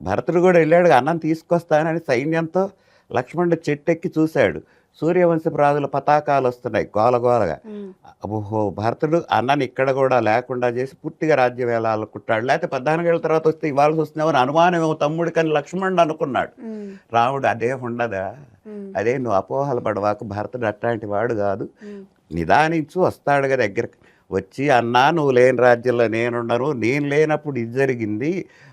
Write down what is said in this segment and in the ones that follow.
భరతుడు కూడా వెళ్ళాడు, అన్నం తీసుకొస్తానని సైన్యంతో. లక్ష్మణుడు చెట్టెక్కి చూశాడు, సూర్యవంశపు పతాకాలు వస్తున్నాయి గోలగోలగా. ఓహో, భరతుడు అన్నని ఇక్కడ కూడా లేకుండా చేసి పూర్తిగా రాజ్యం వేలాలనుకుంటాడు, లేకపోతే 14 ఏళ్ళ తర్వాత వస్తే ఇవ్వాల్సి వస్తున్నామని అనుమానం ఏమో తమ్ముడు, కానీ లక్ష్మణుడు అనుకున్నాడు. రాముడు అదే ఉండదా, అదే నువ్వు అపోహలు పడవాకు, భరతుడు అట్లాంటి వాడు కాదు, నిదానించు, వస్తాడుగా దగ్గరికి. వచ్చి, అన్నా నువ్వు లేని రాజ్యంలో నేనున్నాను, నేను లేనప్పుడు ఇది జరిగింది,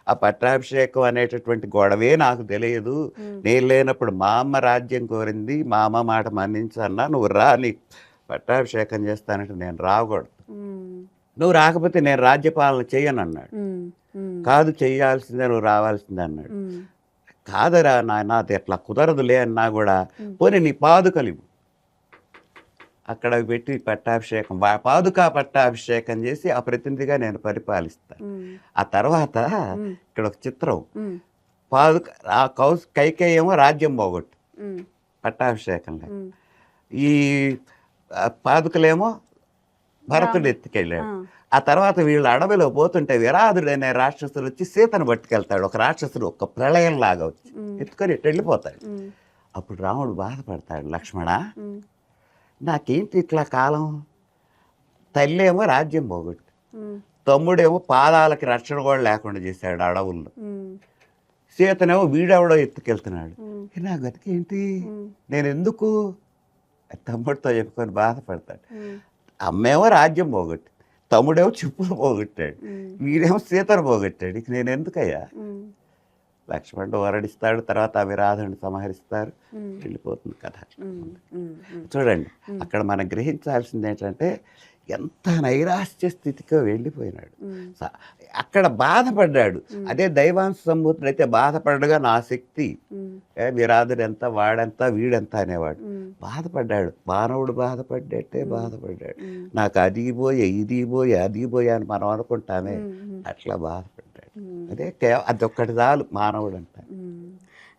ఆ పట్టాభిషేకం అనేటటువంటి గొడవే నాకు తెలియదు, నేను లేనప్పుడు మా అమ్మ రాజ్యం కోరింది, మా అమ్మ మాట మన్నించు అన్నా, నువ్వు రా, నీ పట్టాభిషేకం చేస్తానంటే నేను రాకూడదు, నువ్వు రాకపోతే నేను రాజ్యపాలన చెయ్యను అన్నాడు. కాదు, చెయ్యాల్సిందే, నువ్వు రావాల్సిందే అన్నాడు. కాదరా నాయన, అది ఎట్లా కుదరదులే అన్నా కూడా, పోనీ నీ పాదుకలు అక్కడ పెట్టి పట్టాభిషేకం, పాదుకా పట్టాభిషేకం చేసి ఆ ప్రతినిధిగా నేను పరిపాలిస్తాను. ఆ తర్వాత ఇక్కడ ఒక చిత్రం, పాదుక కైకేయేమో రాజ్యం పోగొట్టు పట్టాభిషేకంలో, ఈ పాదుకలేమో భరతుడు ఎత్తుకెళ్ళాడు. ఆ తర్వాత వీళ్ళు అడవిలో పోతుంటే విరాధుడు అనే రాక్షసుడు వచ్చి సీతను పట్టుకెళ్తాడు. ఒక రాక్షసుడు ఒక ప్రళయంలాగా వచ్చి ఎత్తుకొని ఇటు వెళ్ళిపోతాడు. అప్పుడు రాముడు బాధపడతాడు, లక్ష్మణ నాకేంటి ఇట్లా కాలం, తల్లేమో రాజ్యం పోగొట్టు, తమ్ముడేమో పాదాలకి రక్షణ కూడా లేకుండా చేశాడు అడవుల్లో, సీతనేమో వీడెవడో ఎత్తుకెళ్తున్నాడు, నా గతికేంటి, నేను ఎందుకు, తమ్ముడితో చెప్పుకొని బాధపడతాడు. అమ్మేమో రాజ్యం పోగొట్టు, తమ్ముడేమో చెప్పులు పోగొట్టాడు, వీడేమో సీతను పోగొట్టాడు, ఇక నేను ఎందుకయ్యా. లక్ష్మణుడు వరడిస్తాడు, తర్వాత విరాధుని సంహరిస్తారు, వెళ్ళిపోతుంది కథ. చూడండి, అక్కడ మనం గ్రహించాల్సింది ఏంటంటే ఎంత నైరాశ్య స్థితికి వెళ్ళిపోయినాడు. అక్కడ బాధపడ్డాడు. అదే దైవాంశ సంభూతుడు అయితే బాధపడ్డగా నా శక్తి, విరాధుడు ఎంత, వాడెంత, వీడెంత అనేవాడు. బాధపడ్డాడు, మానవుడు బాధపడ్డట్టే బాధపడ్డాడు. నాకు అది పోయే, ఇది పోయే, అది పోయే అని మనం అనుకుంటామే, అట్లా బాధపడ్డాడు. అదే అదొక్కటి చాలు మానవుడు అంటే.